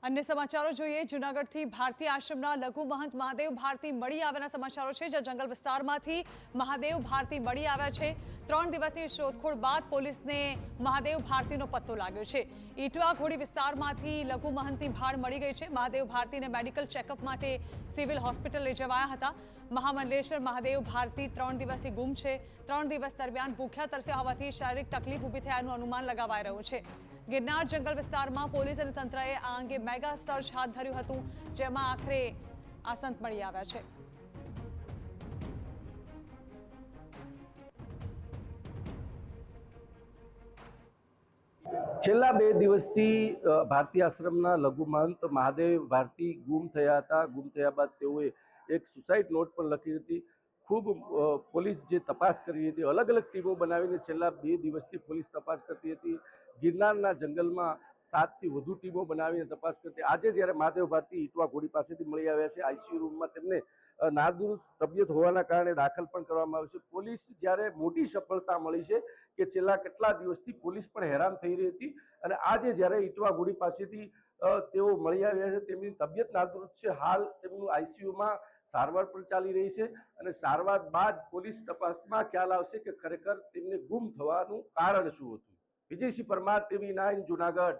अन्य समाचारों જોઈએ જૂનાગઢથી ભારતી આશ્રમના લઘુ મહંત મહાદેવ ભારતી મળી આવ્યાના સમાચારો છે જ્યાં જંગલ વિસ્તારમાંથી મહાદેવ ભારતી મળી આવ્યા છે 3 દિવસની શોધખોળ બાદ પોલીસને મહાદેવ ભારતીનો પત્તો લાગ્યો છે ઈટવા ઘોડી વિસ્તારમાંથી લઘુ મહંતની ભાળ મળી ગઈ છે મહાદેવ ભારતીને મેડિકલ ચેકઅપ માટે સિવિલ હોસ્પિટલ લઈ જવાયા હતા મહામંડલેશ્વર મહાદેવ ભારતી 3 દિવસથી ગુમ છે 3 દિવસ દરમિયાન ભૂખ્યા તરસ્યા હોવાથી શારીરિક તકલીફ ઊભી થયાનું અનુમાન લગાવાઈ રહ્યું છે गिरनार जंगल विस्तार में पोलीस और तंत्रए आ अंगे मेगा सर्च हाथ धर्યું હતું જેમાં આખરે આસંત મળી આવ્યા છે છેલ્લા 2 દિવસથી ભારતી આશ્રમના લઘુ મહંત મહાદેવ ભારતી ગુમ થયા હતા ગુમ થયા બાદ તેઓએ એક સુસાઇડ નોટ પણ લખી હતી ખૂબ પોલીસ જે તપાસ કરી હતી અલગ અલગ ટીમો બનાવીને છેલ્લા 2 દિવસથી પોલીસ તપાસ કરતી હતી ગિરનારના જંગલમાં 7 થી વધુ ટીમો બનાવીને તપાસ કરતી આજે જ્યારે મહાદેવ ભારતી ઈટવા ઘોડી પાસેથી મળી આવ્યા છે આઈસીયુ રૂમમાં તેમને નાદુરુસ્ત તબિયત હોવાના કારણે દાખલ પણ કરવામાં આવ્યું છે પોલીસ જ્યારે મોટી સફળતા મળી છે કે છેલ્લા કેટલા દિવસથી પોલીસ પણ હેરાન થઈ રહી હતી અને આજે જ્યારે ઈટવા ઘોડી પાસેથી તેઓ મળી આવ્યા છે તેમની તબિયત નાદુરુસ્ત છે હાલ તેમનું આઈસીયુમાં સારવાર પણ ચાલી રહી છે અને સારવાર બાદ પોલીસ તપાસમાં ખ્યાલ આવશે કે ખરેખર તેમને ગુમ થવાનું કારણ શું હતું વિજયસિંહ પરમાર TV9 જૂનાગઢ।